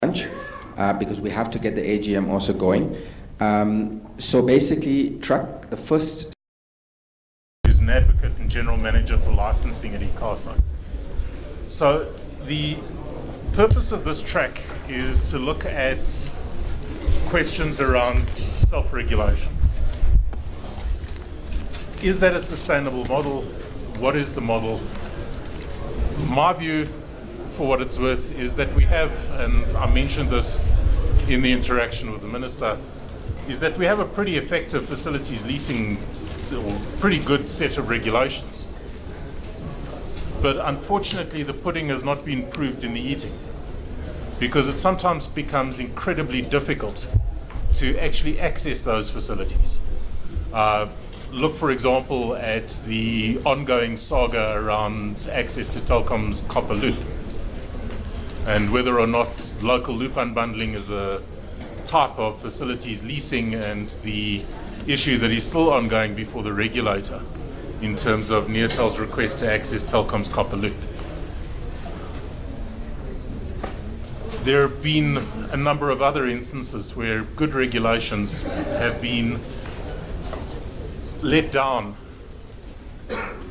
lunch because we have to get the AGM also going. So basically, Truck, the first... is an advocate and general manager for licensing at ICASA. So the purpose of this track is to look at questions around self-regulation. Is that a sustainable model? What is the model? My view, for what it's worth, is that we have, and I mentioned this in the interaction with the Minister, is that we have a pretty effective facilities leasing, or pretty good set of regulations. But unfortunately, the pudding has not been proved in the eating, because it sometimes becomes incredibly difficult to actually access those facilities. Look, for example, at the ongoing saga around access to Telkom's copper loop, and whether or not local loop unbundling is a type of facilities leasing, and the issue that is still ongoing before the regulator in terms of Neotel's request to access Telkom's copper loop. There have been a number of other instances where good regulations have been let down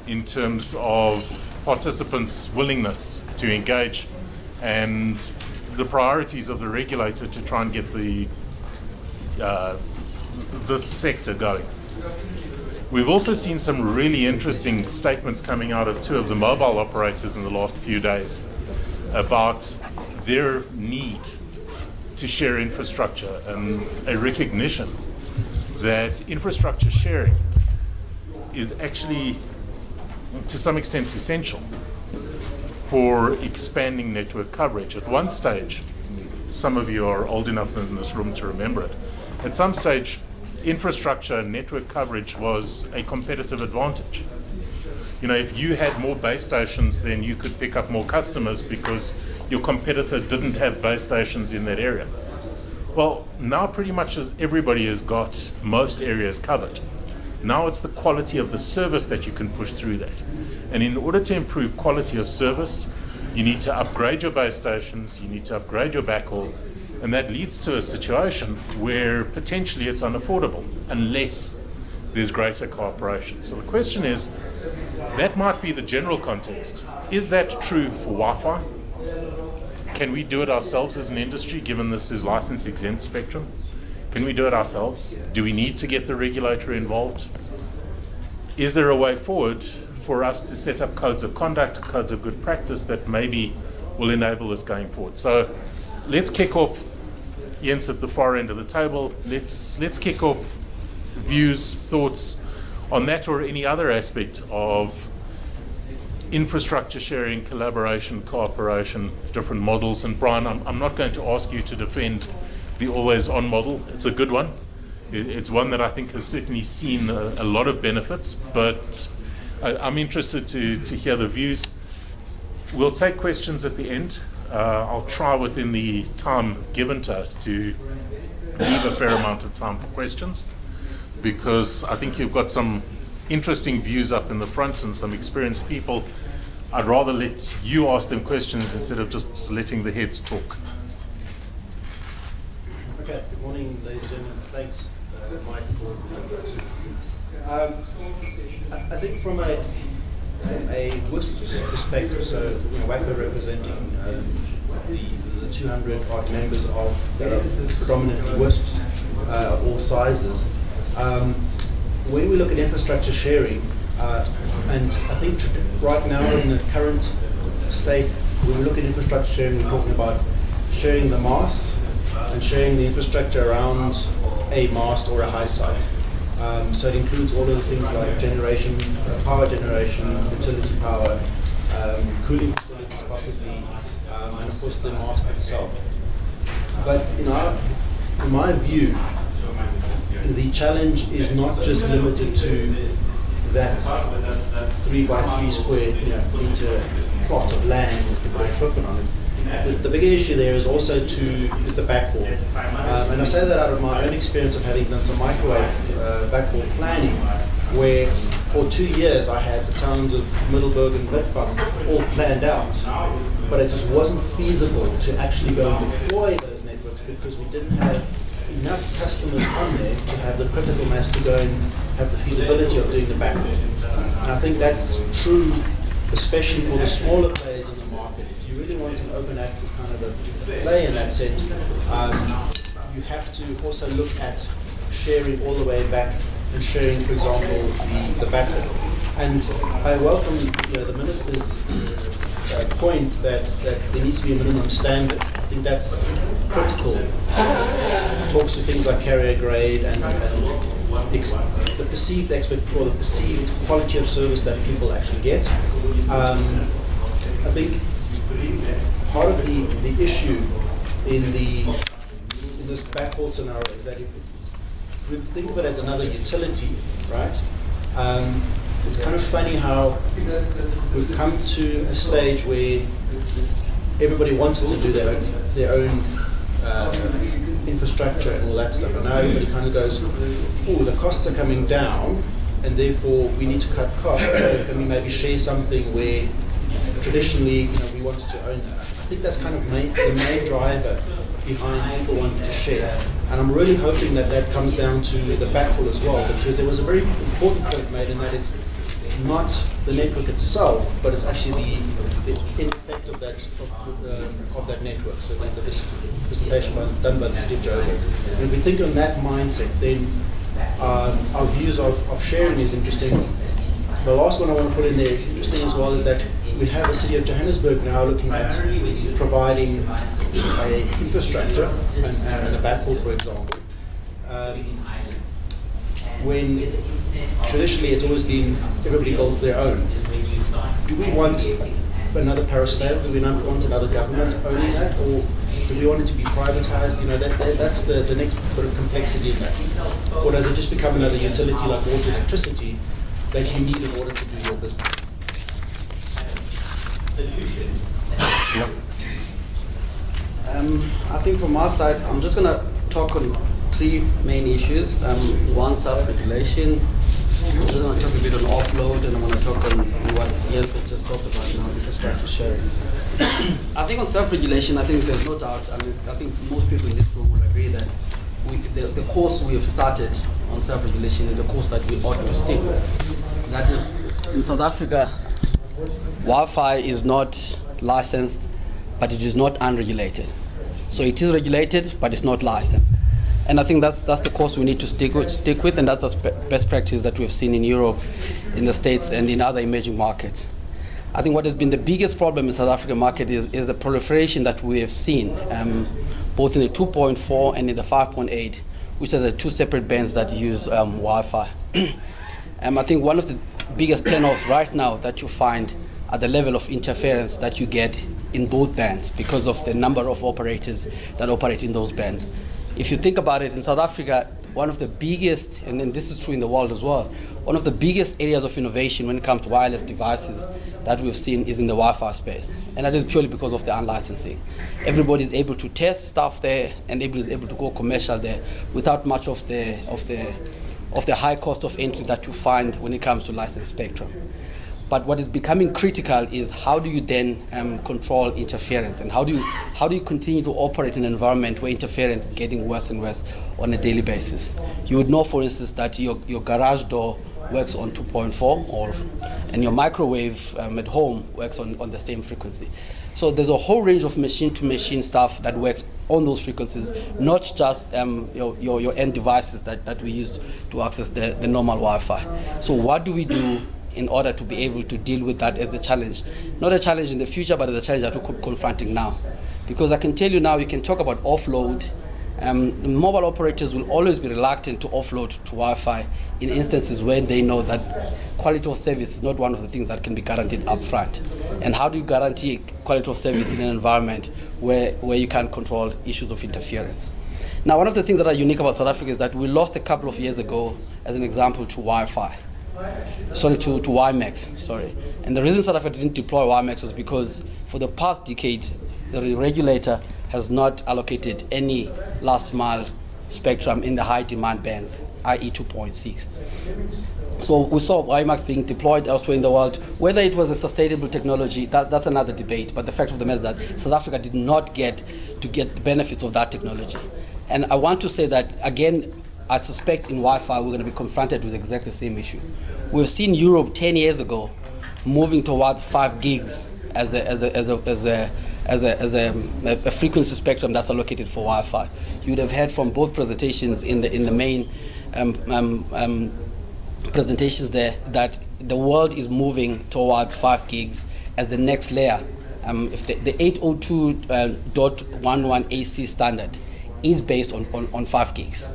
in terms of participants' willingness to engage and the priorities of the regulator to try and get this sector going. We've also seen some really interesting statements coming out of two of the mobile operators in the last few days about their need to share infrastructure and a recognition that infrastructure sharing is actually, to some extent, essential for expanding network coverage. At one stage, some of you are old enough in this room to remember it, at some stage, infrastructure and network coverage was a competitive advantage. You know, if you had more base stations, then you could pick up more customers because your competitor didn't have base stations in that area. Well, now pretty much as everybody has got most areas covered. Now it's the quality of the service that you can push through that. And in order to improve quality of service, you need to upgrade your base stations, you need to upgrade your backhaul, and that leads to a situation where potentially it's unaffordable unless there's greater cooperation. So the question is, that might be the general context. Is that true for Wi-Fi? Can we do it ourselves as an industry, given this is license exempt spectrum? Can we do it ourselves? Do we need to get the regulator involved? Is there a way forward for us to set up codes of conduct, codes of good practice that maybe will enable us going forward? So let's kick off, Jens at the far end of the table, let's kick off views, thoughts on that or any other aspect of infrastructure sharing, collaboration, cooperation, different models. And Brian, I'm not going to ask you to defend the always on model. It's a good one. It's one that I think has certainly seen a lot of benefits, but I'm interested to hear the views. We'll take questions at the end. I'll try within the time given to us to leave a fair amount of time for questions, because I think you've got some interesting views up in the front and some experienced people. I'd rather let you ask them questions instead of just letting the heads talk. Okay, good morning, ladies and gentlemen. Thanks, Mike, for I think from a WISP perspective, so WACO representing the 200 odd members of predominantly WISPs, all sizes. When we look at infrastructure sharing, and I think right now in the current state, when we look at infrastructure sharing, we're talking about sharing the mast and sharing the infrastructure around a mast or a high site. So it includes all of the things like generation, power generation, utility power, cooling facilities possibly, and of course the mast itself. But in my view, the challenge is not just limited to that 3x3 square meter plot of land with the great equipment on it. The bigger issue there is also is the backhaul. And I say that out of my own experience of having done some microwave backhaul planning, where for 2 years I had the towns of Middelburg and Witbank all planned out. but it just wasn't feasible to actually go and deploy those networks because we didn't have enough customers on there to have the critical mass to go and have the feasibility of doing the backhaul. And I think that's true, especially for the smaller players in the market. If you really want an open access kind of a play in that sense, you have to also look at sharing all the way back and sharing, for example, the backhaul. And I welcome the minister's point that there needs to be a minimum standard. I think that's critical. It talks to things like carrier grade and the perceived or the perceived quality of service that people actually get. I think part of the issue in this backhaul scenario is that we think of it as another utility, right? It's kind of funny how we've come to a stage where everybody wanted to do their own infrastructure and all that stuff, and now everybody kind of goes, oh, the costs are coming down, and therefore we need to cut costs. So can we maybe share something where traditionally, we wanted to own that? I think that's kind of the main driver behind people wanting to share. And I'm really hoping that comes down to the backhaul as well, because there was a very important point made in that it's not the network itself, but it's actually the effect of that network. So the presentation done by the city of Joburg. And if we think on that mindset, then our views of sharing is interesting. The last one I want to put in there is interesting as well, is that we have the city of Johannesburg now looking at providing a infrastructure and a backhaul, for example. When traditionally it's always been everybody builds their own. Do we want another parastate? Do we not want another government owning that, or do we want it to be privatized? That's the next bit of complexity in that. Or does it just become another utility like water, electricity that you need in order to do your business? I think from our side, I'm just going to talk on three main issues. One, self-regulation. I'm just going to talk a bit on offload, and I'm going to talk on what Jens has just talked about now, infrastructure sharing. I think on self-regulation, I think there's no doubt. I think most people in this room will agree that the course we have started on self-regulation is a course that we ought to stick with. That is, in South Africa, Wi-Fi is not licensed, but it is not unregulated. So it is regulated, but it's not licensed. And I think that's the course we need to stick with, and that's the best practice that we've seen in Europe, in the States, and in other emerging markets. I think what has been the biggest problem in South African market is the proliferation that we have seen, both in the 2.4 and in the 5.8, which are the two separate bands that use Wi-Fi. I think one of the biggest turn-offs right now that you find at the level of interference that you get in both bands because of the number of operators that operate in those bands. If you think about it, in South Africa, one of the biggest, and this is true in the world as well, one of the biggest areas of innovation when it comes to wireless devices that we've seen is in the Wi-Fi space. And that is purely because of the unlicensing. Everybody is able to test stuff there, and everybody is able to go commercial there without much of the high cost of entry that you find when it comes to licensed spectrum. But what is becoming critical is how do you then control interference, and how do you continue to operate in an environment where interference is getting worse and worse on a daily basis. You would know, for instance, that your garage door works on 2.4, and your microwave at home works on the same frequency. So there's a whole range of machine-to-machine stuff that works on those frequencies, not just your end devices that we use to access the normal Wi-Fi. So what do we do in order to be able to deal with that as a challenge? Not a challenge in the future, but as a challenge that we're confronting now. Because I can tell you now, we can talk about offload. Mobile operators will always be reluctant to offload to Wi-Fi in instances where they know that quality of service is not one of the things that can be guaranteed up front. And how do you guarantee quality of service in an environment where you can't control issues of interference? Now, one of the things that are unique about South Africa is that we lost a couple of years ago, as an example, to Wi-Fi. To WiMAX, sorry. And the reason South Africa didn't deploy WiMAX was because for the past decade, the regulator has not allocated any last mile spectrum in the high demand bands, i.e. 2.6. So we saw WiMAX being deployed elsewhere in the world. Whether it was a sustainable technology, that's another debate. But the fact of the matter is that South Africa did not get the benefits of that technology. And I want to say that, again, I suspect in Wi-Fi we're going to be confronted with exactly the same issue. We've seen Europe 10 years ago moving towards 5 gigs as a frequency spectrum that's allocated for Wi-Fi. You would have heard from both presentations in the main presentations there that the world is moving towards 5 gigs as the next layer. If the 802.11 AC standard is based on 5 gigs.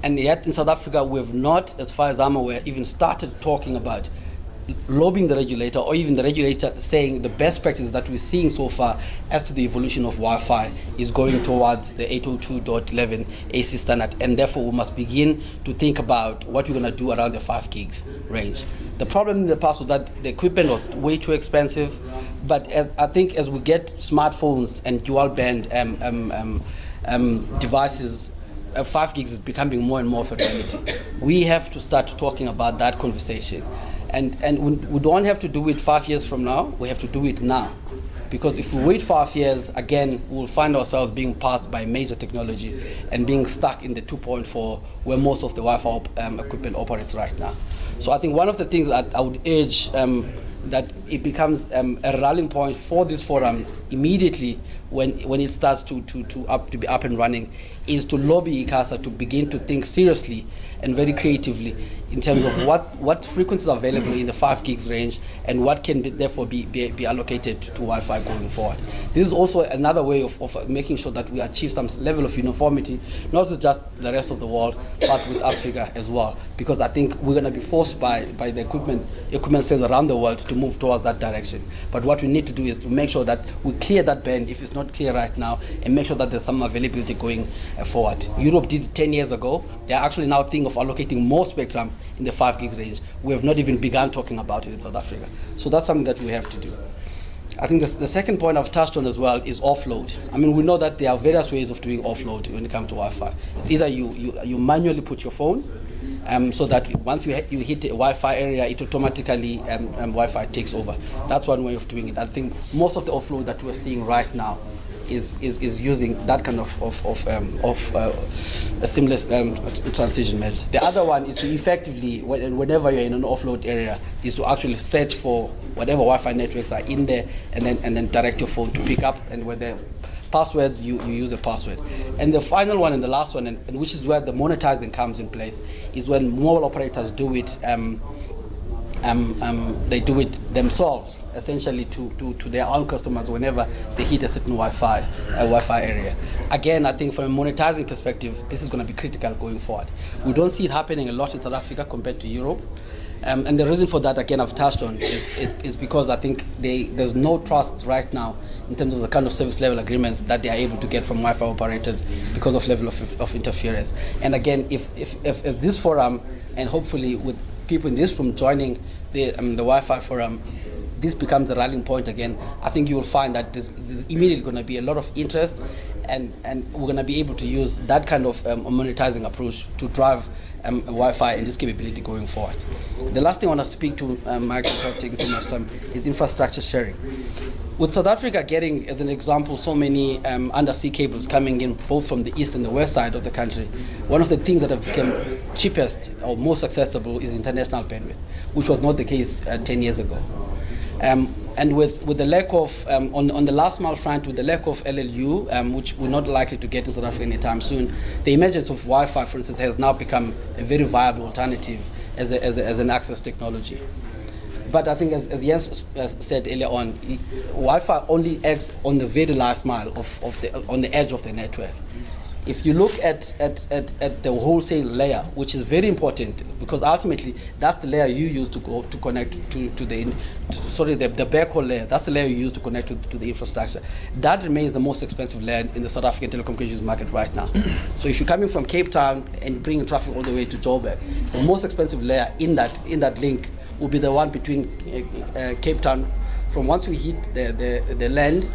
And yet in South Africa, we've not, as far as I'm aware, even started talking about lobbying the regulator, or even the regulator saying the best practices that we're seeing so far as to the evolution of Wi-Fi is going towards the 802.11 AC standard, and therefore we must begin to think about what we're going to do around the 5 gigs range. The problem in the past was that the equipment was way too expensive, but I think as we get smartphones and dual band devices, 5 gigs is becoming more and more of a reality. We have to start talking about that conversation. And we don't have to do it 5 years from now, we have to do it now. Because if we wait 5 years, again, we'll find ourselves being passed by major technology and being stuck in the 2.4 where most of the Wi-Fi equipment operates right now. So I think one of the things that I would urge that it becomes a rallying point for this forum immediately when it starts to be up and running is to lobby ICASA to begin to think seriously and very creatively in terms of what frequencies are available in the 5 gigs range and what can therefore be allocated to Wi-Fi going forward. This is also another way of making sure that we achieve some level of uniformity, not with just the rest of the world, but with Africa as well. Because I think we're going to be forced by the equipment sales around the world to move towards that direction. But what we need to do is to make sure that we clear that band if it's not clear right now, and make sure that there's some availability going forward. Europe did it 10 years ago. They're actually now thinking of allocating more spectrum in the 5 gig range. We have not even begun talking about it in South Africa. So that's something that we have to do. I think the second point I've touched on as well is offload. I mean, we know that there are various ways of doing offload when it comes to Wi-Fi. It's either you manually put your phone, so that once you hit a Wi-Fi area, it automatically Wi-Fi takes over. That's one way of doing it. I think most of the offload that we're seeing right now is using that kind of a seamless transition measure. The other one is to effectively, whenever you're in an offload area, is to actually search for whatever Wi-Fi networks are in there, and then direct your phone to pick up, and where the passwords, you use a password. And the final one and the last one, and which is where the monetizing comes in place, is when mobile operators do it. They do it themselves, essentially to their own customers whenever they hit a certain Wi-Fi area. Again, I think from a monetizing perspective, this is going to be critical going forward. We don't see it happening a lot in South Africa compared to Europe. And the reason for that, again, I've touched on, is because I think there's no trust right now in terms of the kind of service level agreements that they are able to get from Wi-Fi operators because of level of interference. And again, if this forum, and hopefully with people in this room joining the Wi-Fi forum, this becomes a rallying point again, I think you will find that there's immediately going to be a lot of interest, and we're going to be able to use that kind of monetizing approach to drive Wi-Fi and this capability going forward. The last thing I want to speak to, Mike, without taking too much time, is infrastructure sharing. With South Africa getting, as an example, so many undersea cables coming in both from the east and the west side of the country, one of the things that have become cheapest or most accessible is international bandwidth, which was not the case 10 years ago. And with the lack of, on the last mile front, with the lack of LLU, which we're not likely to get in South Africa anytime soon, the emergence of Wi-Fi, for instance, has now become a very viable alternative as an access technology. But I think, as Jens said earlier on, Wi-Fi only acts on the very last mile on the edge of the network. If you look at the wholesale layer, which is very important, because ultimately that's the layer you use to connect to the backhaul layer. That's the layer you use to connect to the infrastructure. That remains the most expensive layer in the South African telecommunications market right now. So if you're coming from Cape Town and bringing traffic all the way to Joburg, the most expensive layer in that link will be the one between Cape Town. From once we hit the land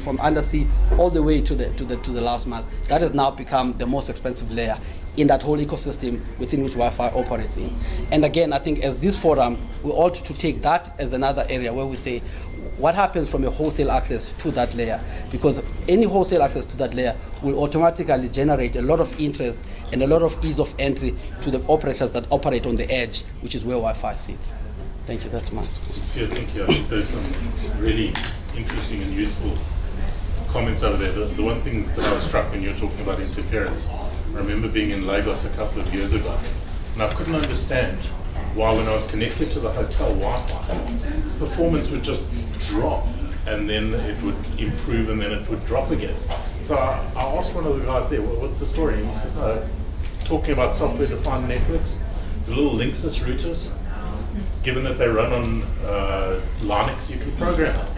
from undersea all the way to the last mile. That has now become the most expensive layer in that whole ecosystem within which Wi-Fi operates in. And again, I think as this forum, we ought to take that as another area where we say, what happens from a wholesale access to that layer? Because any wholesale access to that layer will automatically generate a lot of interest and a lot of ease of entry to the operators that operate on the edge, which is where Wi-Fi sits. Thank you, that's my Sia, thank you. I think there's some really interesting and useful comments over there. The one thing that I was struck when you were talking about interference, I remember being in Lagos a couple of years ago, and I couldn't understand why when I was connected to the hotel Wi-Fi, performance would just drop, and then it would improve, and then it would drop again. So I asked one of the guys there, well, what's the story? And he says, no, talking about software-defined networks, the little Linksys routers, given that they run on Linux, you can program them.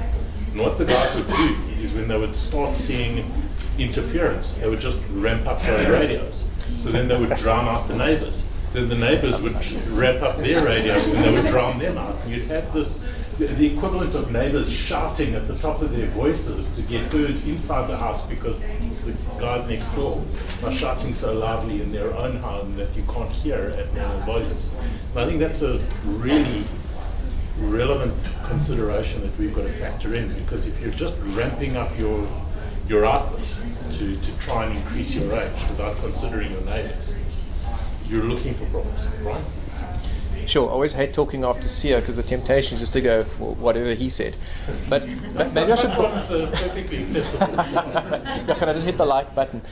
And what the guys would do is when they would start seeing interference, they would just ramp up their radios. So then they would drown out the neighbors. Then the neighbors would ramp up their radios and they would drown them out. And you'd have this, the equivalent of neighbors shouting at the top of their voices to get heard inside the house because the guys next door are shouting so loudly in their own home that you can't hear at normal volumes. And I think that's a really relevant consideration that we've got to factor in, because if you're just ramping up your output to try and increase your range without considering your neighbors, you're looking for problems, right? Sure, I always hate talking after Sia because the temptation is just to go, well, whatever he said. But maybe I should. That's perfectly acceptable. Yeah, can I just hit the like button?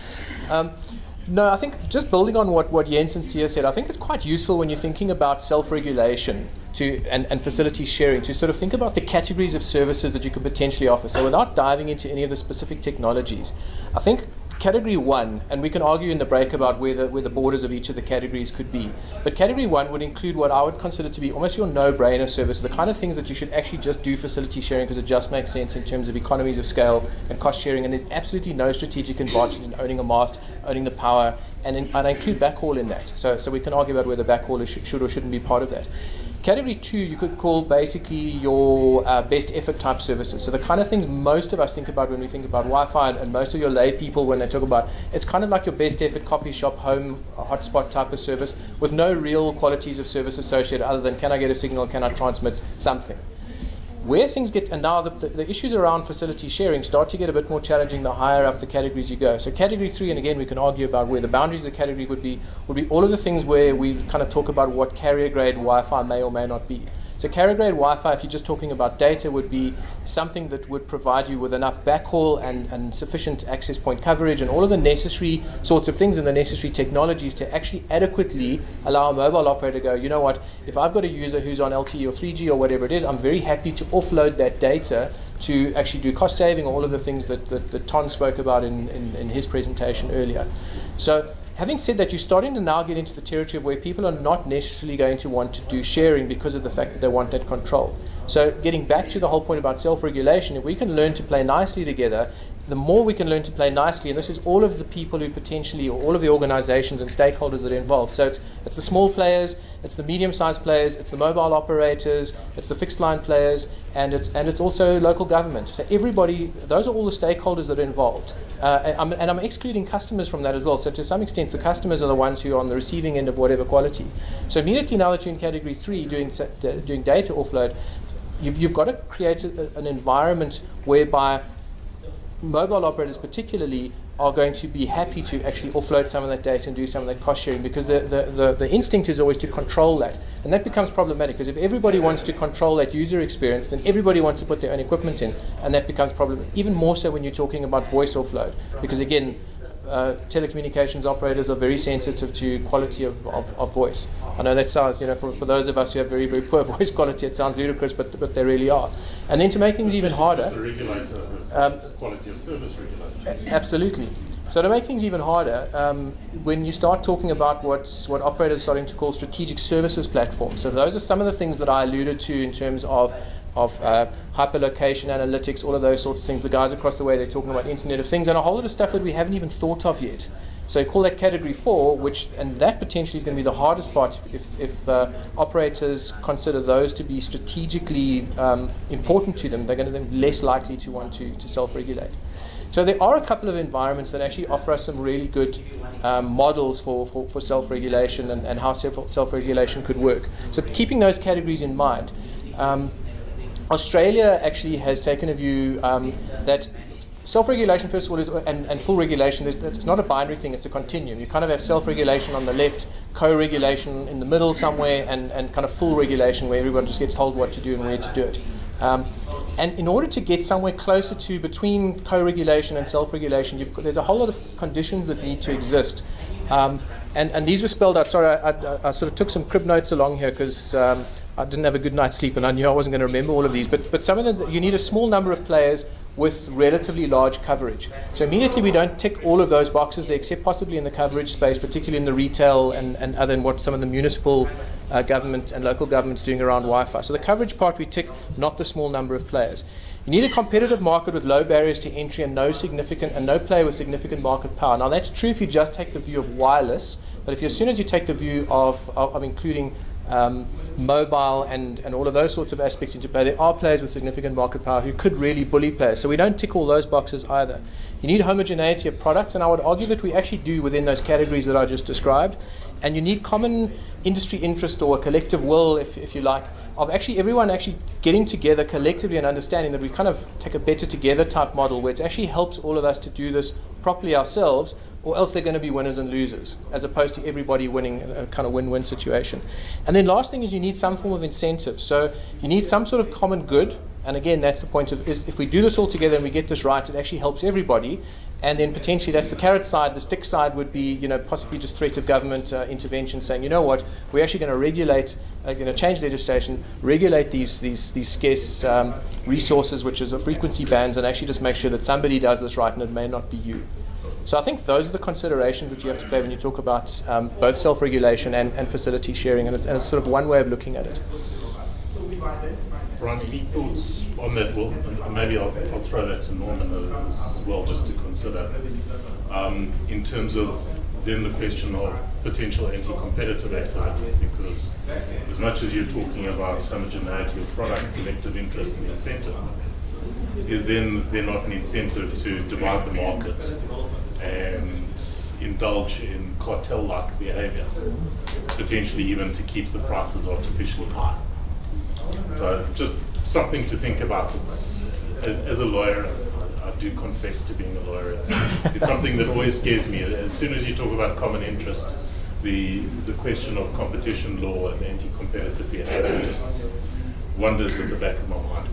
No, I think just building on what Jens and Sia said, I think it's quite useful when you're thinking about self-regulation and facility sharing to sort of think about the categories of services that you could potentially offer. So without diving into any of the specific technologies, I think category one, and we can argue in the break about where the borders of each of the categories could be, but category one would include what I would consider to be almost your no-brainer services, the kind of things that you should actually just do facility sharing because it just makes sense in terms of economies of scale and cost sharing, and there's absolutely no strategic advantage in owning a mast, owning the power, and I include backhaul in that. So we can argue about whether backhaul should or shouldn't be part of that. Category two, you could call basically your best effort type services. So the kind of things most of us think about when we think about Wi-Fi, and most of your lay people when they talk about, it's kind of like your best effort coffee shop, home, hotspot type of service with no real qualities of service associated other than can I get a signal, can I transmit something. Where things get, and now the issues around facility sharing start to get a bit more challenging the higher up the categories you go. So category three, and again we can argue about where the boundaries of the category would be all of the things where we kind of talk about what carrier grade Wi-Fi may or may not be. So carrier grade Wi-Fi, if you're just talking about data, would be something that would provide you with enough backhaul and sufficient access point coverage and all of the necessary sorts of things and the necessary technologies to actually adequately allow a mobile operator to go, you know what, if I've got a user who's on LTE or 3G or whatever it is, I'm very happy to offload that data to actually do cost saving, all of the things that Ton spoke about in his presentation earlier. So having said that, you're starting to now get into the territory of where people are not necessarily going to want to do sharing because of the fact that they want that control. So getting back to the whole point about self-regulation, if we can learn to play nicely together, the more we can learn to play nicely, and this is all of the people who potentially, or all of the organizations and stakeholders that are involved. So it's the small players, it's the medium-sized players, it's the mobile operators, it's the fixed line players, and it's also local government. So everybody, those are all the stakeholders that are involved. And I'm excluding customers from that as well. So to some extent, the customers are the ones who are on the receiving end of whatever quality. So immediately now that you're in category three, doing data offload, you've got to create an environment whereby mobile operators particularly are going to be happy to actually offload some of that data and do some of that cost sharing, because the instinct is always to control that. And that becomes problematic, because if everybody wants to control that user experience, then everybody wants to put their own equipment in, and that becomes problematic. Even more so when you're talking about voice offload, because again, telecommunications operators are very sensitive to quality of voice. I know that sounds, for those of us who have very, very poor voice quality, it sounds ludicrous, but they really are. And then to make things even harder, the regulator quality of service regulator. Absolutely. So to make things even harder, when you start talking about what operators are starting to call strategic services platforms, so those are some of the things that I alluded to in terms of hyperlocation analytics, all of those sorts of things. The guys across the way, they're talking about Internet of Things and a whole lot of stuff that we haven't even thought of yet. So call that category 4, and that potentially is going to be the hardest part if operators consider those to be strategically important to them. They're going to be less likely to want to self-regulate. So there are a couple of environments that actually offer us some really good models for self-regulation and how self-regulation could work. So keeping those categories in mind, Australia actually has taken a view that self-regulation, first of all, is, and full regulation, it's not a binary thing, it's a continuum. You kind of have self-regulation on the left, co-regulation in the middle somewhere, and kind of full regulation where everyone just gets told what to do and where to do it. And in order to get somewhere closer to between co-regulation and self-regulation, there's a whole lot of conditions that need to exist. And these were spelled out. Sorry, I sort of took some crib notes along here because I didn't have a good night's sleep and I knew I wasn't going to remember all of these. But some of them, you need a small number of players with relatively large coverage. So immediately we don't tick all of those boxes there, except possibly in the coverage space, particularly in the retail and other than what some of the municipal government and local governments doing around Wi-Fi. So the coverage part we tick, not the small number of players. You need a competitive market with low barriers to entry and no player with significant market power. Now that's true if you just take the view of wireless, but if as soon as you take the view of including mobile and all of those sorts of aspects into play, there are players with significant market power who could really bully players. So we don't tick all those boxes either. You need homogeneity of products, and I would argue that we actually do within those categories that I just described. And you need common industry interest or a collective will, if you like, of actually everyone actually getting together collectively and understanding that we kind of take a better together type model where it actually helps all of us to do this properly ourselves, or else they're going to be winners and losers, as opposed to everybody winning, a kind of win-win situation. And then last thing is you need some form of incentive. So you need some sort of common good, and again, that's the point of, is if we do this all together and we get this right, it actually helps everybody. And then potentially that's the carrot side. The stick side would be, possibly just threat of government intervention, saying, you know what, we're actually going to regulate, change legislation, regulate these scarce resources, which is a frequency bands, and actually just make sure that somebody does this right, and it may not be you. So I think those are the considerations that you have to play when you talk about both self-regulation and facility sharing, and it's sort of one way of looking at it. Brian, any thoughts on that? Well, maybe I'll throw that to Norman as well, just to consider. In terms of then the question of potential anti-competitive activity, because as much as you're talking about homogeneity of product, collective interest and incentive, is then there not an incentive to divide the market and indulge in cartel-like behavior, potentially even to keep the prices artificially high? So just something to think about. As a lawyer, I do confess to being a lawyer, it's something that always scares me. As soon as you talk about common interest, the question of competition law and anti-competitive behavior just wanders at the back of my mind.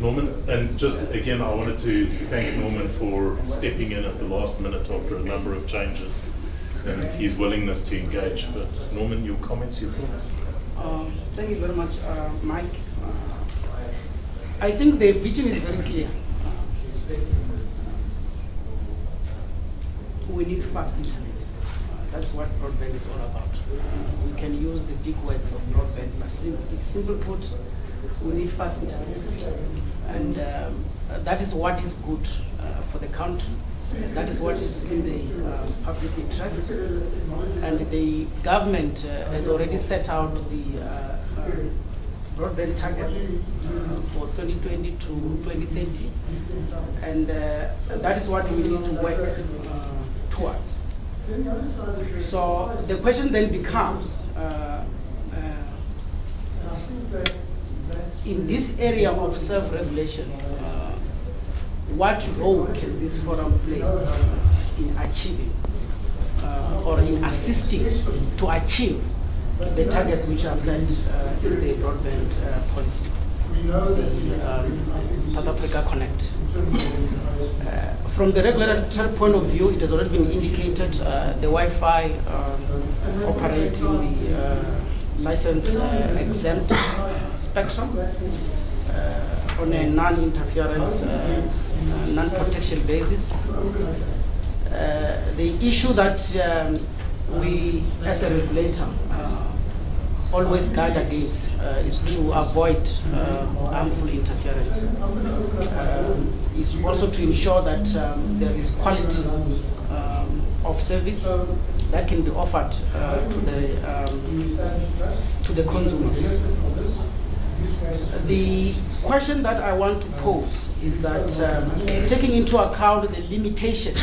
Norman, and just again, I wanted to thank Norman for stepping in at the last minute after a number of changes and his willingness to engage. But Norman, your comments, your thoughts? Thank you very much, Mike. I think the vision is very clear. We need fast internet. That's what broadband is all about. We can use the big words of broadband, but it's simple put, we need fast internet. And that is what is good for the country. That is what is in the public interest. And the government has already set out the broadband targets for 2020 to 2030. And that is what we need to work towards. So the question then becomes, in this area of self-regulation, what role can this forum play in achieving or in assisting to achieve the targets which are set in the broadband policy, the South Africa Connect? From the regulatory point of view, it has already been indicated the Wi-Fi operating the license exempt spectrum on a non-interference, non-protection basis. The issue that we, as a regulator, always guard against is to avoid harmful interference. Is also to ensure that there is quality of service that can be offered to the consumers. The question that I want to pose is that taking into account the limitation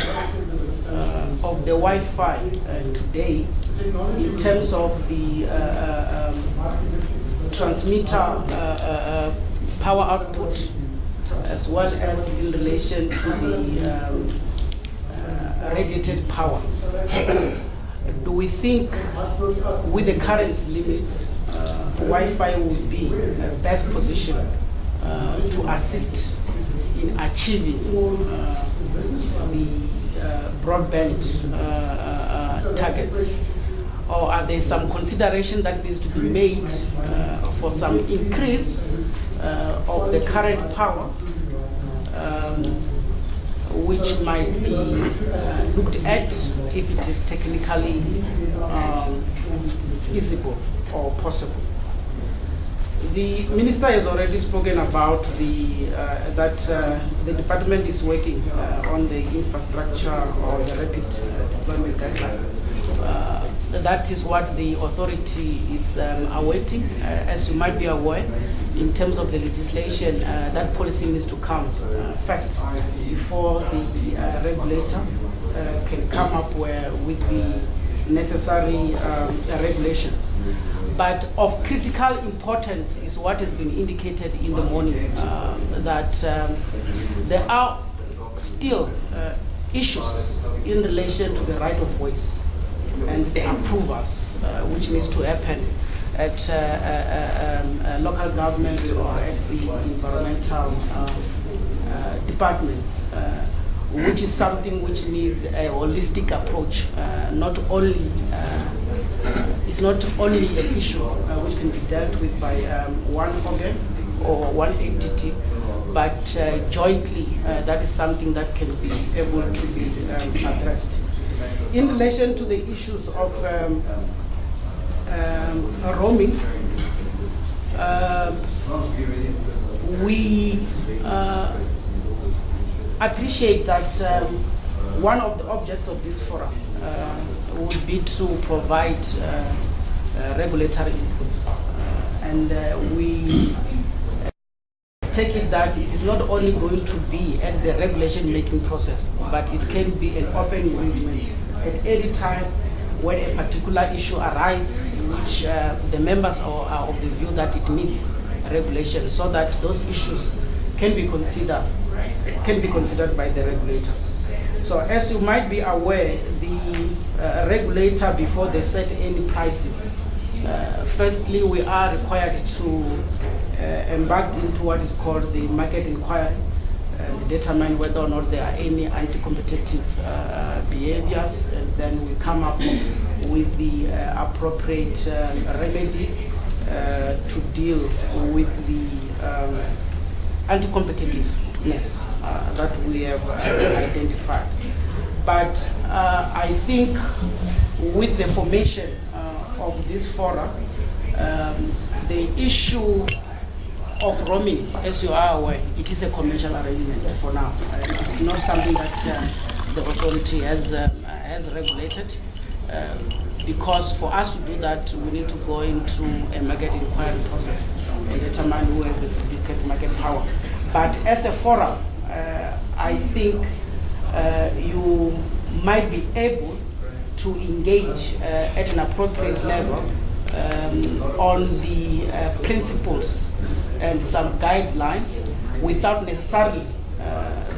of the Wi-Fi today in terms of the transmitter power output, as well as in relation to the radiated power, do we think with the current limits Wi-Fi would be best positioned to assist in achieving the broadband targets? Or are there some consideration that needs to be made for some increase of the current power, which might be looked at if it is technically feasible or possible? The minister has already spoken about that the department is working on the infrastructure or the rapid deployment guideline. That is what the authority is awaiting. As you might be aware, in terms of the legislation, that policy needs to come first before the regulator can come up with the necessary regulations. But of critical importance is what has been indicated in the morning, that there are still issues in relation to the right of ways and the approvals, which needs to happen at local government or at the environmental departments, which is something which needs a holistic approach. It's not only an issue which can be dealt with by one organ or one entity, but jointly that is something that can be able to be addressed. In relation to the issues of roaming, we appreciate that one of the objects of this forum would be to provide regulatory inputs. And we take it that it is not only going to be at the regulation making process, but it can be an open engagement at any time when a particular issue arises, which the members are of the view that it needs regulation, so that those issues can be considered by the regulator. So as you might be aware, the regulator, before they set any prices, firstly we are required to embark into what is called the market inquiry and determine whether or not there are any anti-competitive behaviors, and then we come up with the appropriate remedy to deal with the anti-competitiveness that we have identified. But I think with the formation of this forum, the issue of roaming, as you are aware, it is a commercial arrangement for now. It is not something that the authority has regulated, because for us to do that, we need to go into a market inquiry process and determine who has the significant market power. But as a forum, I think you might be able to engage at an appropriate level on the principles and some guidelines, without necessarily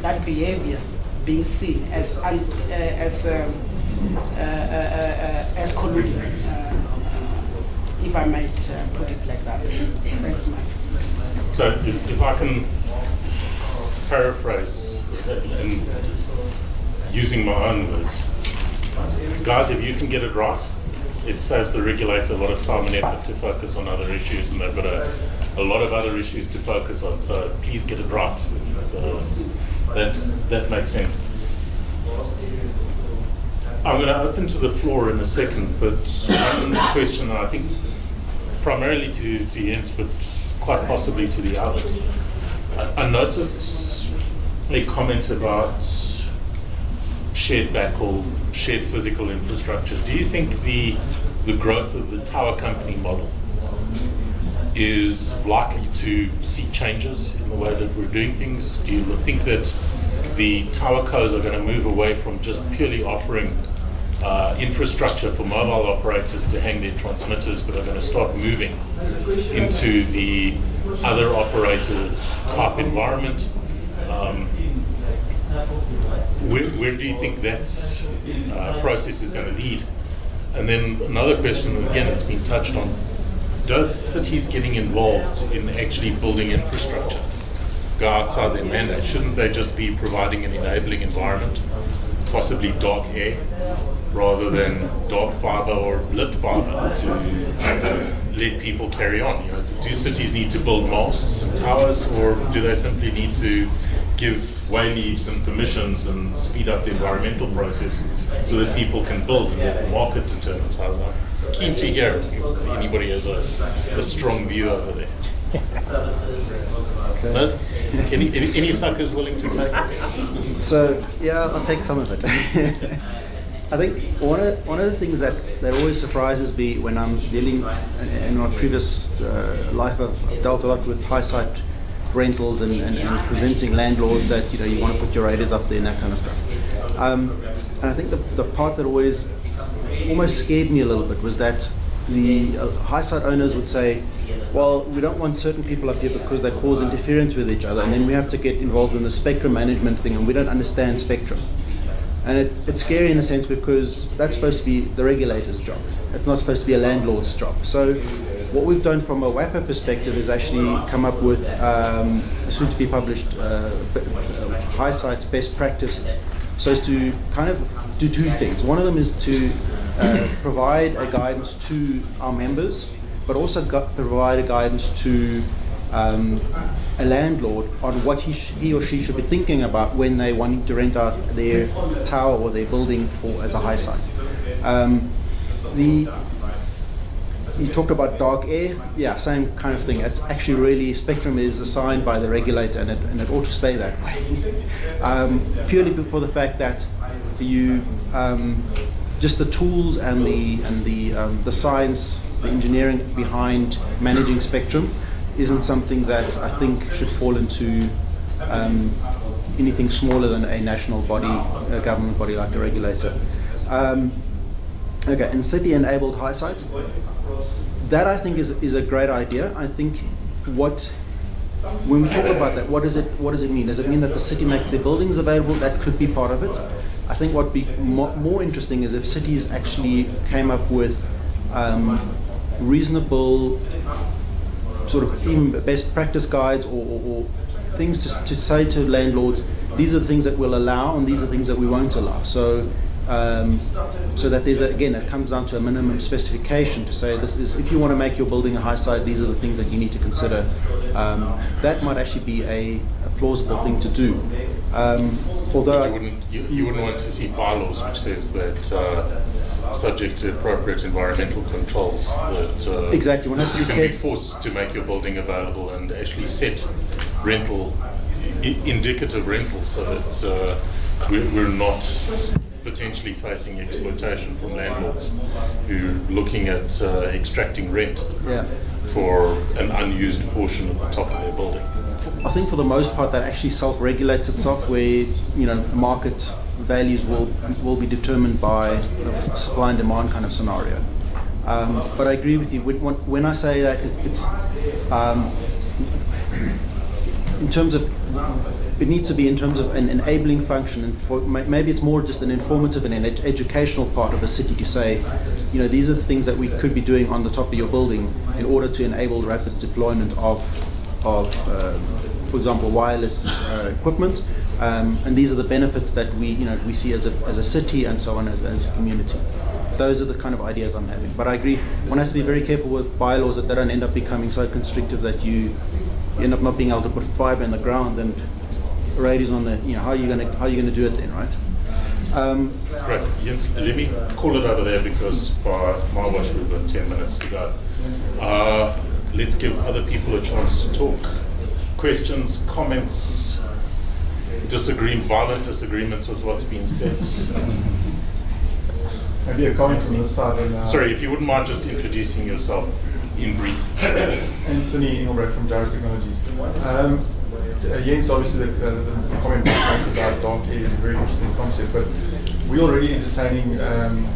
that behavior being seen as collusion, if I might put it like that. Thanks, Mike. So if I can paraphrase in using my own words, guys, if you can get it right, it saves the regulator a lot of time and effort to focus on other issues, and they've got a lot of other issues to focus on. So please get it right. That makes sense. I'm going to open to the floor in a second, but one question that I think primarily to Jens, but quite possibly to the others. I noticed a comment about shared backhaul, shared physical infrastructure. Do you think the growth of the tower company model is likely to see changes in the way that we're doing things? Do you think that the tower cos are going to move away from just purely offering infrastructure for mobile operators to hang their transmitters, but are going to start moving into the other operator type environment? Where do you think that process is going to lead? And then another question, again, it's been touched on, does cities getting involved in actually building infrastructure go outside their mandate? Shouldn't they just be providing an enabling environment, possibly dark air, rather than dark fiber or lit fiber to let people carry on? You know, do cities need to build masts and towers, or do they simply need to give way leaves and permissions and speed up the environmental process so that people can build and let the market determine? So I'm keen to hear if anybody has a strong view over there. Okay. No? Any suckers willing to take it? So yeah, I'll take some of it. I think one of the things that always surprises me when I'm dealing in my previous life, I've dealt a lot with high site rentals and convincing landlords that you want to put your radios up there and that kind of stuff. And I think the part that always almost scared me a little bit was that the high site owners would say, well, we don't want certain people up here because they cause interference with each other, and then we have to get involved in the spectrum management thing, and we don't understand spectrum. And it's scary in a sense because that's supposed to be the regulator's job. It's not supposed to be a landlord's job. So what we've done from a WAPA perspective is actually come up with soon to be published high sites best practices. So as to kind of do two things. One of them is to provide a guidance to our members, but also provide a guidance to a landlord on what he or she should be thinking about when they wanting to rent out their tower or their building as a high site. You talked about dark air, yeah, same kind of thing. It's actually really, spectrum is assigned by the regulator, and it ought to stay that way. Purely for the fact that you just the tools and the science, the engineering behind managing spectrum isn't something that I think should fall into anything smaller than a national body, a government body like a regulator. Okay, and city-enabled high sites, that I think is a great idea. I think when we talk about that, what does it mean? Does it mean that the city makes their buildings available? That could be part of it. I think what would be more interesting is if cities actually came up with reasonable sort of even best practice guides or things to say to landlords, these are the things that we'll allow and these are the things that we won't allow. So that there's again, it comes down to a minimum specification to say this is, if you want to make your building a high site, these are the things that you need to consider. That might actually be a plausible thing to do. Although but you wouldn't want to see bylaws which says that subject to appropriate environmental controls that exactly, one has to you can be forced to make your building available and actually set indicative rentals so that we're not potentially facing exploitation from landlords who are looking at extracting rent for an unused portion at the top of their building. I think for the most part that actually self-regulates itself, where market values will be determined by a supply and demand kind of scenario. But I agree with you when I say that it's in terms of, it needs to be in terms of an enabling function, and maybe it's more just an informative and an educational part of a city to say, these are the things that we could be doing on the top of your building in order to enable rapid deployment of for example, wireless equipment, and these are the benefits that we see as a city and so on as a community. Those are the kind of ideas I'm having. But I agree, one has to be very careful with bylaws that they don't end up becoming so constrictive that you end up not being able to put fiber in the ground and radios on the. How are you going to do it then, right? Great. Jens, let me call it over there because by my watch we've got 10 minutes to go. Let's give other people a chance to talk. Questions, comments, violent disagreements with what's been said. Maybe a comment on this side. And, Sorry, if you wouldn't mind just introducing yourself in brief. Anthony Engelbrecht from Gyrus Technologies. Jens, obviously the comment makes about dark air is a very interesting concept, but we're already entertaining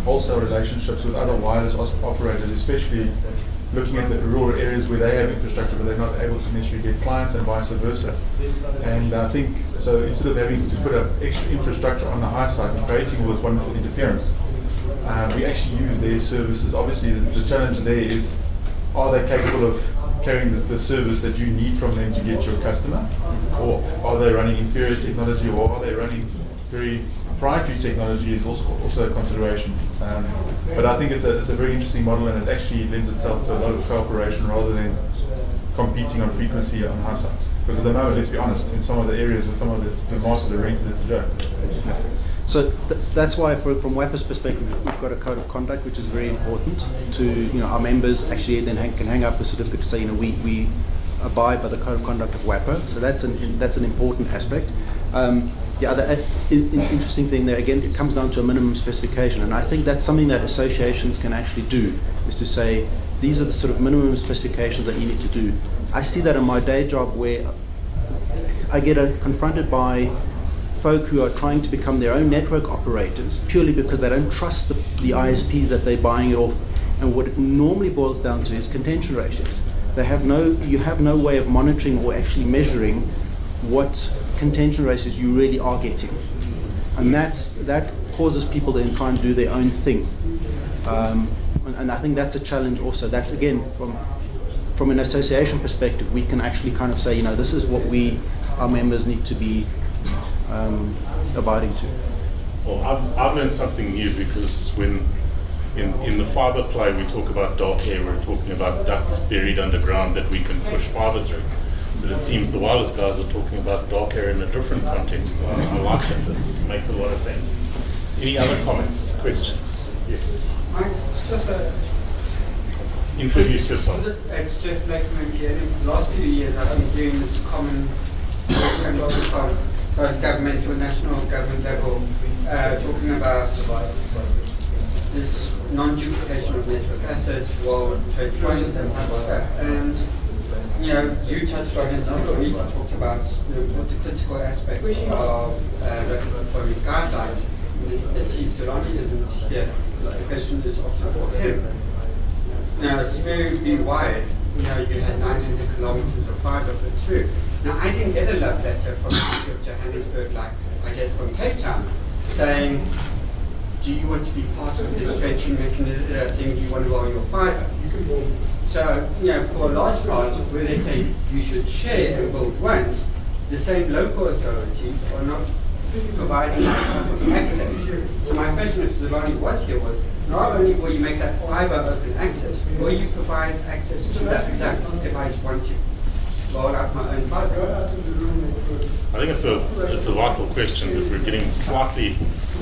wholesale relationships with other wireless operators, especially looking at the rural areas where they have infrastructure but they're not able to necessarily get clients and vice versa. And I think, so instead of having to put up extra infrastructure on the high side and creating all this wonderful interference, we actually use their services. Obviously the challenge there is, are they capable of carrying the service that you need from them to get your customer, or are they running inferior technology, or are they running very proprietary technology is also a consideration. But I think it's a very interesting model, and it actually lends itself to a lot of cooperation rather than competing on frequency on high sites. Because at the moment, let's be honest, in some of the areas where some of the masters are rented, it's a joke. So that's why, from WAPA's perspective, we've got a code of conduct, which is very important to our members. Actually, then can hang up the certificate to say we abide by the code of conduct of WAPA. So that's an important aspect. The other interesting thing there, again, it comes down to a minimum specification, and I think that's something that associations can actually do, is to say these are the sort of minimum specifications that you need to do. I see that in my day job where I get confronted by folk who are trying to become their own network operators purely because they don't trust the ISPs that they're buying it off, and what it normally boils down to is contention ratios. You have no way of monitoring or actually measuring what contention ratios you really are getting, and that causes people to then try and do their own thing, and I think that's a challenge also. That again, from an association perspective, we can actually kind of say, this is what our members need to be abiding to. Well, I've learned something new, because when in the fiber play we talk about dark air, we're talking about ducts buried underground that we can push fiber through. But it seems the wireless guys are talking about dark air in a different context. I like it. It makes a lot of sense. Any other comments, questions? Yes. Mike, it's just Introduce yourself. It's Jeff Blackman here. In the last few years, I've been hearing this common from both government to a national government level, talking about this non-duplication of network assets, world trade finance, and type of stuff. And you touched on it, and we talked about the critical aspect of local deployment guidelines. The Chief Solani isn't here. The question is often for him. Now, it's very wide. You had 900 kilometers of fiber put through. Now, I didn't get a love letter from the city of Johannesburg like I get from Cape Town, saying, do you want to be part of this trenching mechanism thing? Do you want to roll your fiber? So, for a large part, where they say you should share and build once, the same local authorities are not providing that type of access. So my question, if Zulani was here, was not only will you make that fiber open access, will you provide access to that duct if I want to roll out my own fiber? I think it's a vital question, but we're getting slightly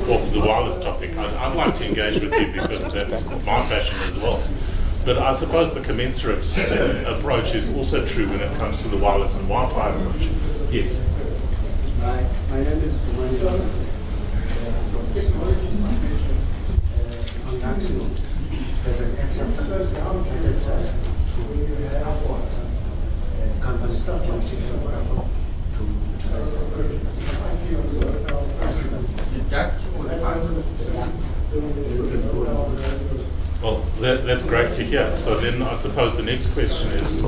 off the wireless topic. I'd like to engage with you because that's my passion as well. But I suppose the commensurate approach is also true when it comes to the wireless and Wi-Fi approach. Yes. My name is Fumani from on that note, there's an extra to afford companies that can take to utilize The duct or the fiber? Well, that's great to hear. So then I suppose the next question is,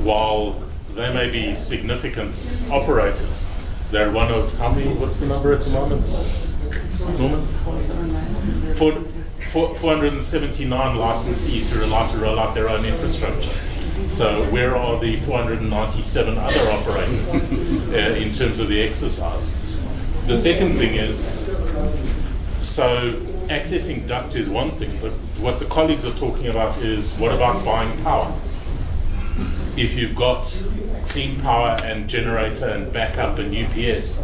while they may be significant operators, they're one of how many? What's the number at the moment, Norman? 479 licensees who are allowed to roll out their own infrastructure. So where are the 497 other operators in terms of the exercise? The second thing is, so accessing duct is one thing, but what the colleagues are talking about is, what about buying power? If you've got clean power and generator and backup and UPS,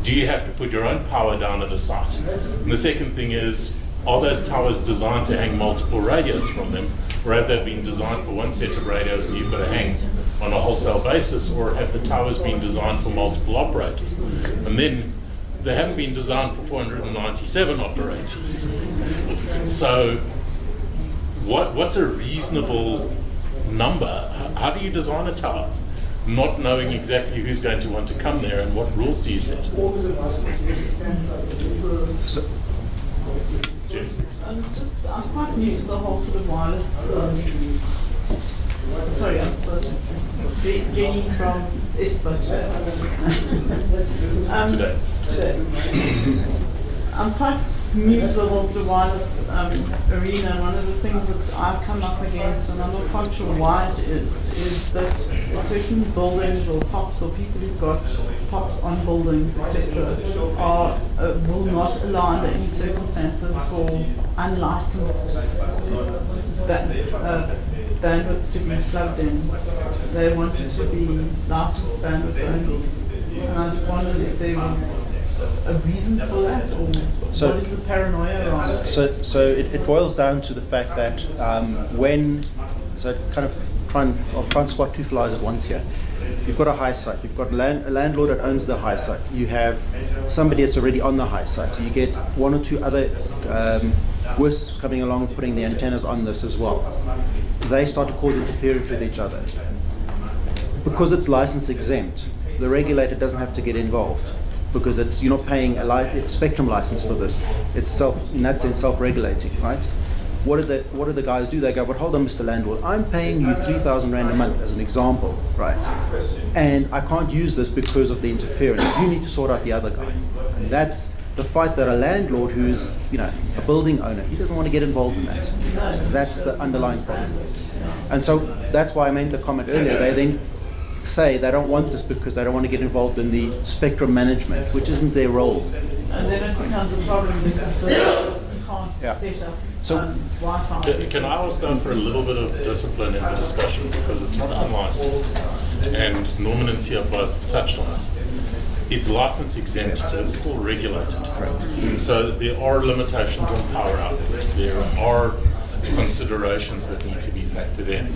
do you have to put your own power down at a site? And the second thing is, are those towers designed to hang multiple radios from them, or have they been designed for one set of radios and you've got to hang on a wholesale basis, or have the towers been designed for multiple operators? And then they haven't been designed for 497 operators. So what's a reasonable number? How do you design a tower, not knowing exactly who's going to want to come there, and what rules do you set? I'm quite new to the whole sort of wireless. Sorry, I'm supposed to. Jenny from ISPA today. I'm quite new to the whole sort of wireless arena. One of the things that I've come up against, and I'm not quite sure why it is that certain buildings or POPs or people who've got POPs on buildings, etc., will not allow under any circumstances for unlicensed bandwidth to be plugged in. They want it to be licensed bandwidth only. And I just wondered if there was a reason for that, or what is the paranoia around it? So it boils down to the fact that I'll try and swat two flies at once here. You've got a high site, you've got a landlord that owns the high site, you have somebody that's already on the high site, you get one or two other WISPs coming along putting the antennas on this as well. They start to cause interference with each other. Because it's license exempt, the regulator doesn't have to get involved, because you're not paying a spectrum license for this. It's in that sense self-regulating, right? What do the guys do? They go, but hold on, Mr. Landlord, I'm paying you 3,000 Rand a month as an example, right? And I can't use this because of the interference. You need to sort out the other guy. And that's the fight that a landlord who's, a building owner, he doesn't want to get involved in that. That's the underlying problem. And so that's why I made the comment earlier. They then say they don't want this because they don't want to get involved in the spectrum management, which isn't their role. And then it becomes a problem because businesses can't set up Wi-Fi. Can I ask though for a little bit of discipline in the discussion, because it's not unlicensed, and Norman and Sia both touched on this. It's license exempt, but it's still regulated. So there are limitations on power output. There are considerations that need to be factored in.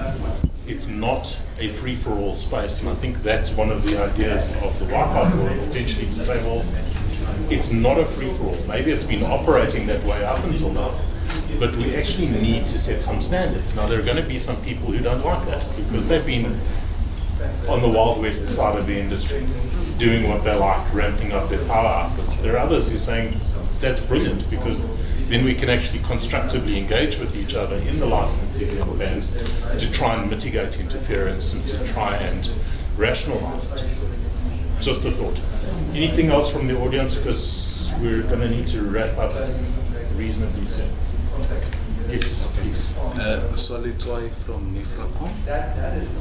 It's not a free-for-all space, and I think that's one of the ideas of the Wi-Fi forum, potentially to say, well, it's not a free-for-all. Maybe it's been operating that way up until now, but we actually need to set some standards. Now, there are going to be some people who don't like that, because they've been on the Wild West side of the industry, doing what they like, ramping up their power outputs. There are others who are saying, that's brilliant, because then we can actually constructively engage with each other in the licensing bands to try and mitigate interference and to try and rationalize it. Just a thought. Anything else from the audience, because we're going to need to wrap up reasonably soon. Yes, please. Solid Joy from Nifracom.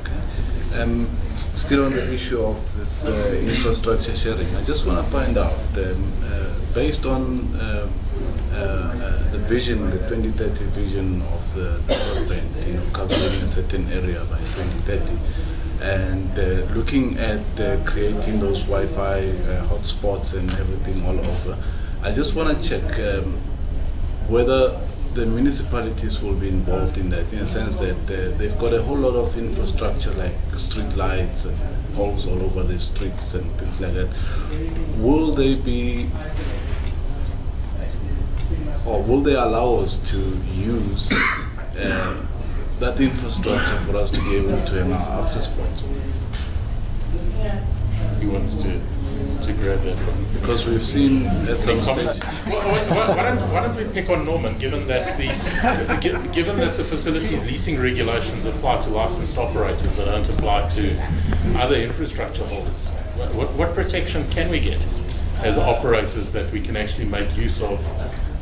Okay. Still on the issue of this infrastructure sharing, I just want to find out, based on the vision, the 2030 vision of the broadband, covering a certain area by 2030, and looking at creating those Wi-Fi hotspots and everything all over, I just want to check whether the municipalities will be involved in that, in a sense that they've got a whole lot of infrastructure like street lights and poles all over the streets and things like that. Will they be, or will they allow us to use that infrastructure for us to be able to have an access point? He wants to grab that one. Because we've seen at some comments. Why don't we pick on Norman, given that the facilities leasing regulations apply to licensed operators that don't apply to other infrastructure holders? What protection can we get as operators that we can actually make use of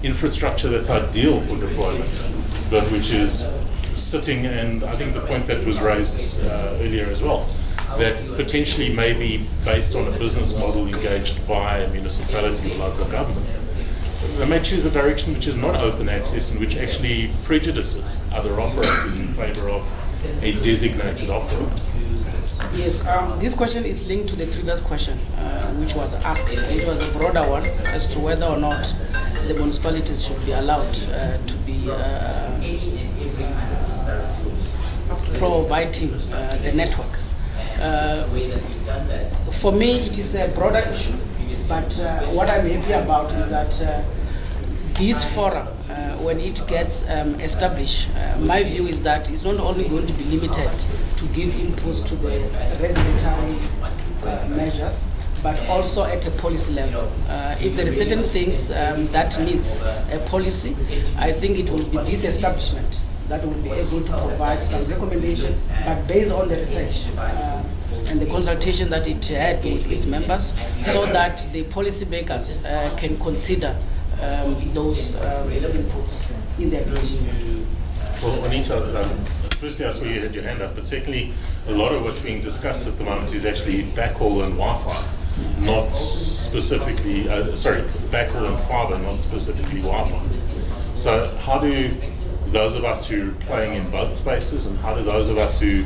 infrastructure that's ideal for deployment, but which is sitting, and I think the point that was raised earlier as well, that potentially may be based on a business model engaged by a municipality or local government. They may choose a direction which is not open access and which actually prejudices other operators in favour of a designated operator. Yes, this question is linked to the previous question, which was asked. It was a broader one as to whether or not the municipalities should be allowed to be providing the network. For me, it is a broader issue, but what I'm happy about is that this forum, when it gets established, my view is that it's not only going to be limited to give inputs to the regulatory measures, but also at a policy level. If there are certain things that needs a policy, I think it will be this establishment that will be able to provide some recommendation, but based on the research and the consultation that it had with its members, so that the policymakers can consider those inputs in their decision. Well, Anita, firstly, I saw you had your hand up, but secondly, a lot of what's being discussed at the moment is actually backhaul and Wi-Fi, not specifically, backhaul and fiber, not specifically Wi-Fi. So how do those of us who are playing in both spaces, and how do those of us who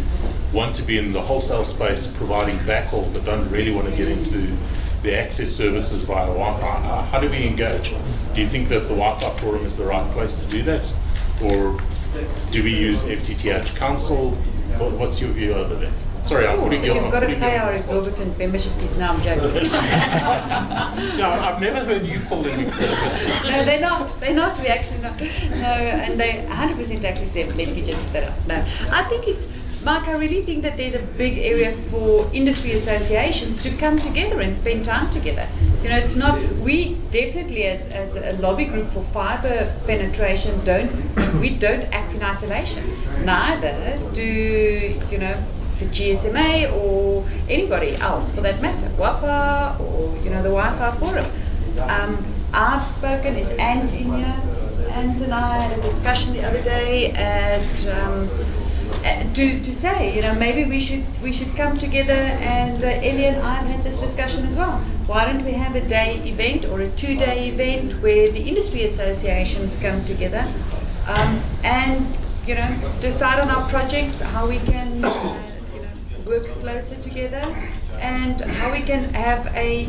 want to be in the wholesale space providing backhaul but don't really want to get into the access services via Wi-Fi, how do we engage? Do you think that the Wi-Fi forum is the right place to do that? Or do we use FTTH Council? What's your view over there? Sorry, I'm putting you on. You've got to pay our exorbitant membership fees. Now I'm joking. No, I've never heard you call them exorbitant. No, they're not. They're not. We're actually not. No, and they're 100% tax exempt. Let me just put that up. No, I think it's, Mark, I really think that there's a big area for industry associations to come together and spend time together. You know, it's not, we definitely as a lobby group for fibre penetration we don't act in isolation. Neither do, you know, the GSMA or anybody else for that matter, WAPA or, you know, the Wi-Fi forum. I've spoken, is Ant in here? Ant and I had a discussion the other day to say, you know, maybe we should come together, and Ellie and I have had this discussion as well. Why don't we have a day event or a 2-day event where the industry associations come together and, you know, decide on our projects, how we can you know, work closer together, and how we can have a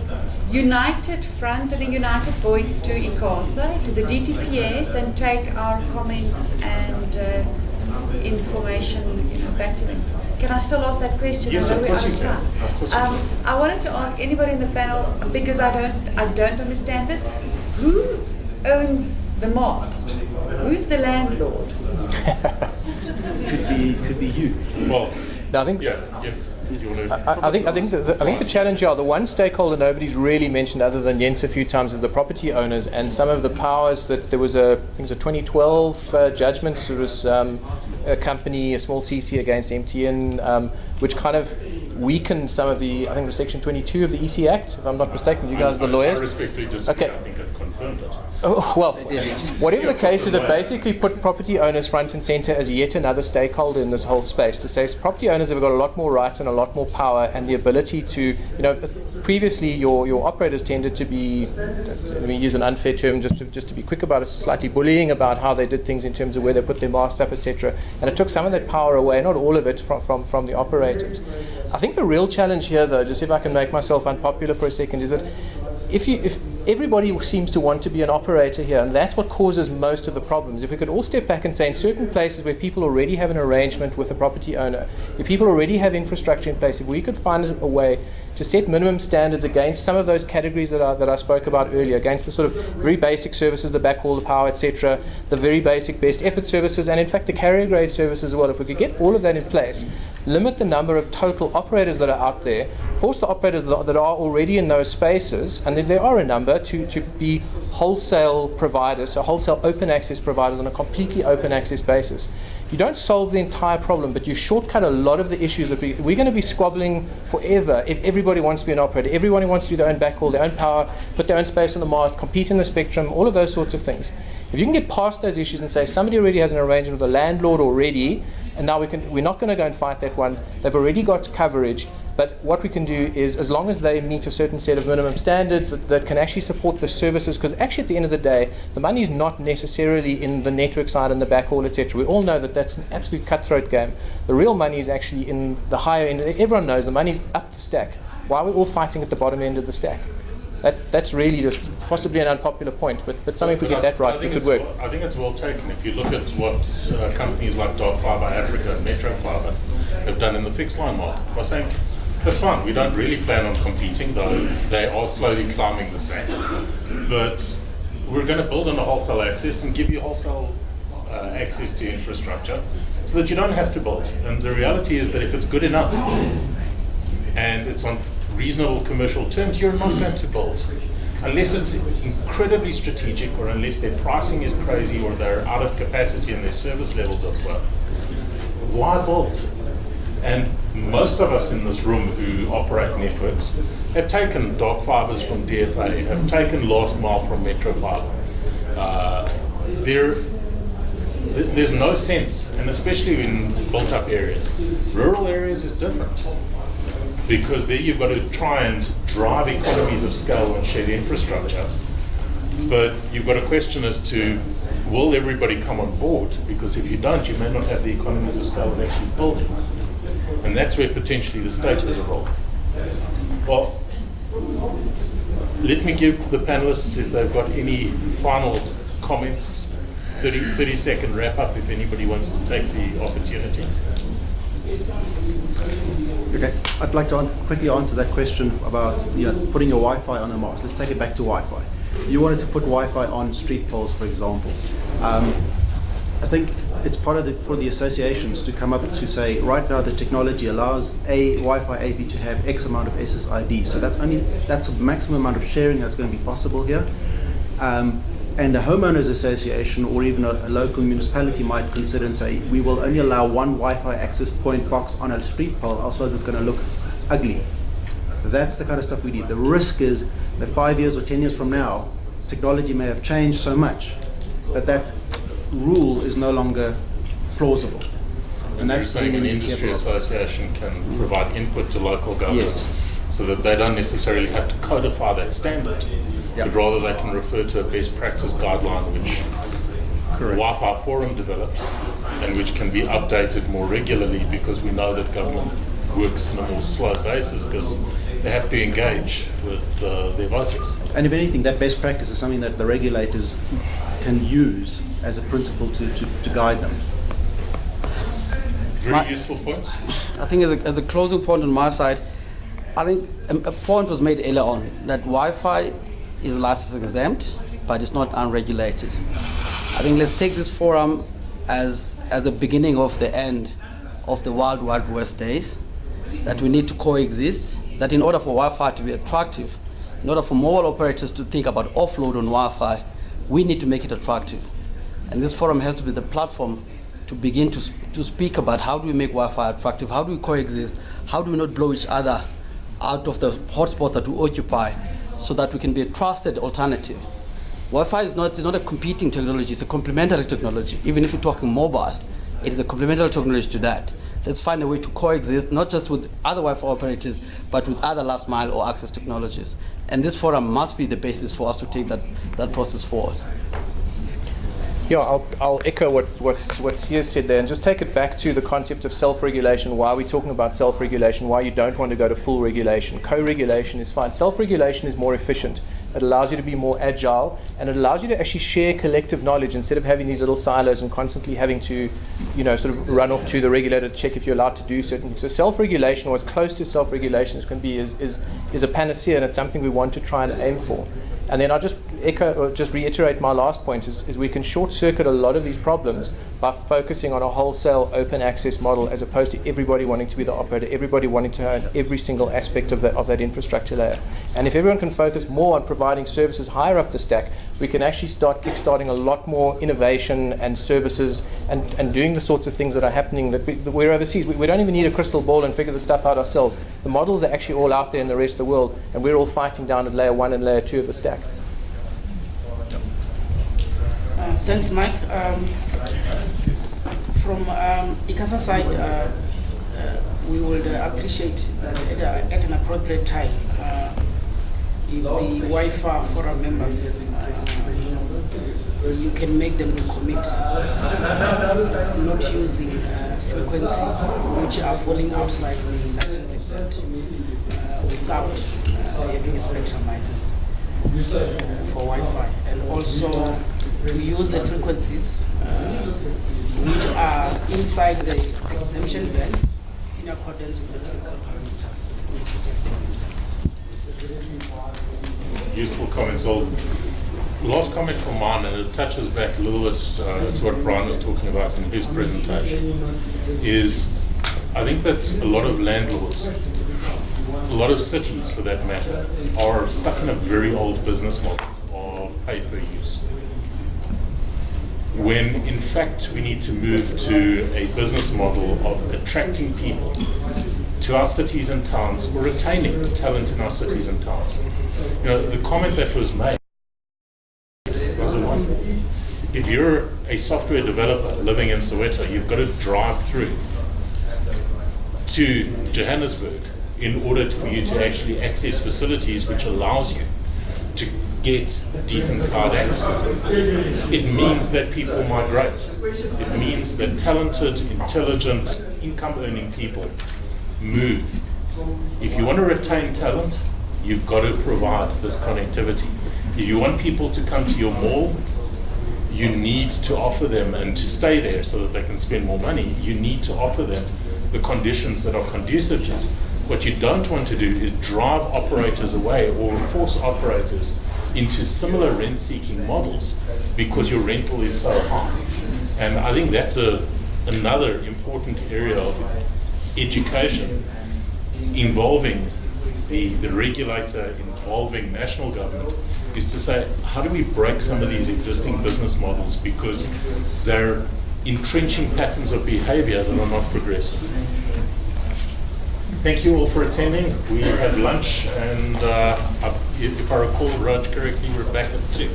united front and a united voice to ICASA, to the DTPS, and take our comments and information, you know, back to them. Can I still ask that question? Yes, of course you can. I wanted to ask anybody in the panel, because I don't understand this. Who owns the mast? Who's the landlord? Could be you. Well, no, I think. Yeah. Yes. I think the challenge are the one stakeholder nobody's really mentioned other than Jens a few times is the property owners and some of the powers that there was I think it was a 2012 judgment. There was a company, a small CC against MTN, which kind of weakened some of the, I think it was Section 22 of the EC Act, if I'm not mistaken. You guys are the lawyers. I respectfully disagree. Okay. I think it confirmed it. Oh, well, whatever the case is, it basically put property owners front and center as yet another stakeholder in this whole space, to say property owners have got a lot more rights and a lot more power and the ability to, you know, previously your operators tended to be, let me use an unfair term just to be quick about it, slightly bullying about how they did things in terms of where they put their masts up, etc. And it took some of that power away, not all of it, from the operators. I think the real challenge here, though, just if I can make myself unpopular for a second, is that if everybody seems to want to be an operator here, and that's what causes most of the problems. If we could all step back and say in certain places where people already have an arrangement with a property owner, if people already have infrastructure in place, if we could find a way to set minimum standards against some of those categories that I spoke about earlier, against the sort of very basic services, the backhaul, the power, etc., the very basic best effort services, and in fact the carrier grade services as well. If we could get all of that in place, limit the number of total operators that are out there, force the operators that are already in those spaces, and there are a number, to be wholesale providers, so wholesale open access providers on a completely open access basis. You don't solve the entire problem, but you shortcut a lot of the issues that we're going to be squabbling forever if everybody wants to be an operator. Everybody wants to do their own backhaul, their own power, put their own space on the mast, compete in the spectrum, all of those sorts of things. If you can get past those issues and say somebody already has an arrangement with the landlord already, and now we're not going to go and fight that one, they've already got coverage, But what we can do is, as long as they meet a certain set of minimum standards that can actually support the services, because actually at the end of the day, the money is not necessarily in the network side and the backhaul, etc. We all know that that's an absolute cutthroat game. The real money is actually in the higher end. Everyone knows the money's up the stack. Why are we all fighting at the bottom end of the stack? That's really just possibly an unpopular point, but something if we get that right, it could work. I think it's well taken. If you look at what companies like Dark Fiber Africa and Metro Fiber have done in the fixed line market, by saying, that's fine, we don't really plan on competing, though they are slowly climbing the stack. But we're going to build on a wholesale access and give you wholesale access to infrastructure so that you don't have to build. And the reality is that if it's good enough and it's on reasonable commercial terms, you're not going to build. Unless it's incredibly strategic, or unless their pricing is crazy, or they're out of capacity and their service levels are low. Why build? And most of us in this room who operate networks have taken dark fibers from DFA, have taken last mile from Metro Fiber. There's no sense, and especially in built-up areas. Rural areas is different, because there you've got to try and drive economies of scale and shared infrastructure, but you've got a question as to, will everybody come on board? Because if you don't, you may not have the economies of scale of actually building. And that's where potentially the state has a role. Well, let me give the panelists, if they've got any final comments, 30-second wrap-up if anybody wants to take the opportunity. Okay, I'd like to quickly answer that question about putting your Wi-Fi on a mast. Let's take it back to Wi-Fi. You wanted to put Wi-Fi on street poles, for example. I think it's part of for the associations to come up to say, right now the technology allows a Wi-Fi AP to have X amount of SSID. So that's a maximum amount of sharing that's going to be possible here. And a homeowners association or even a local municipality might consider and say, we will only allow one Wi-Fi access point box on a street pole, otherwise it's going to look ugly. That's the kind of stuff we need. The risk is that 5 years or 10 years from now, technology may have changed so much that rule is no longer plausible. And you're saying an industry association can provide input to local governments, so that they don't necessarily have to codify that standard, but rather they can refer to a best practice guideline which the Wi-Fi Forum develops and which can be updated more regularly, because we know that government works on a more slow basis because they have to engage with their voters. And if anything, that best practice is something that the regulators can use as a principle to guide them. Very useful points. I think as a closing point on my side, I think a point was made earlier on that Wi-Fi is license exempt, but it's not unregulated. I think let's take this forum as a beginning of the end of the Wild Wild West days, that we need to coexist, that in order for Wi-Fi to be attractive, in order for mobile operators to think about offload on Wi-Fi, we need to make it attractive. And this forum has to be the platform to begin to speak about how do we make Wi-Fi attractive, how do we coexist, how do we not blow each other out of the hotspots that we occupy, so that we can be a trusted alternative. Wi-Fi is not a competing technology, it's a complementary technology. Even if you're talking mobile, it is a complementary technology to that. Let's find a way to coexist, not just with other Wi-Fi operators, but with other last mile or access technologies. And this forum must be the basis for us to take that process forward. Yeah, I'll echo what Sia said there, and just take it back to the concept of self-regulation. Why are we talking about self-regulation? Why you don't want to go to full regulation? Co-regulation is fine. Self-regulation is more efficient. It allows you to be more agile, and it allows you to actually share collective knowledge instead of having these little silos and constantly having to, sort of run off to the regulator to check if you're allowed to do certain things. So self-regulation, or as close to self-regulation as can be, is a panacea, and it's something we want to try and aim for. And then I'll just reiterate my last point is we can short circuit a lot of these problems by focusing on a wholesale open access model, as opposed to everybody wanting to be the operator, everybody wanting to own every single aspect of that infrastructure layer. And if everyone can focus more on providing services higher up the stack, we can actually start kickstarting a lot more innovation and services and doing the sorts of things that are happening that we're overseas. We don't even need a crystal ball and figure the stuff out ourselves. The models are actually all out there in the rest of the world, and we're all fighting down at layer 1 and layer 2 of the stack. Thanks, Mike. From ICASA side, we would appreciate that at an appropriate time, if the Wi-Fi forum members, you can make them to commit not using frequency which are falling outside the license exempt without having a spectrum license for Wi-Fi, and also to use the frequencies which are inside the exemption bands in accordance with the technical parameters. Useful comments. So, last comment from mine, and it touches back a little bit to what Brian was talking about in his presentation, is I think that a lot of landlords, a lot of cities for that matter, are stuck in a very old business model of pay-per-use. When in fact we need to move to a business model of attracting people to our cities and towns, or retaining talent in our cities and towns. You know, the comment that was made was the one. If you're a software developer living in Soweto, you've got to drive through to Johannesburg in order for you to actually access facilities which allows you to get decent cloud access. It means that people migrate. It means that talented, intelligent, income-earning people move. If you want to retain talent, you've got to provide this connectivity. If you want people to come to your mall, you need to offer them, and to stay there so that they can spend more money, you need to offer them the conditions that are conducive to it. What you don't want to do is drive operators away or force operators into similar rent-seeking models because your rental is so high. And I think that's another important area of education involving the regulator, involving national government, is to say, how do we break some of these existing business models because they're entrenching patterns of behavior that are not progressive. Thank you all for attending. We had lunch, and if I recall Raj correctly, we're back at 2.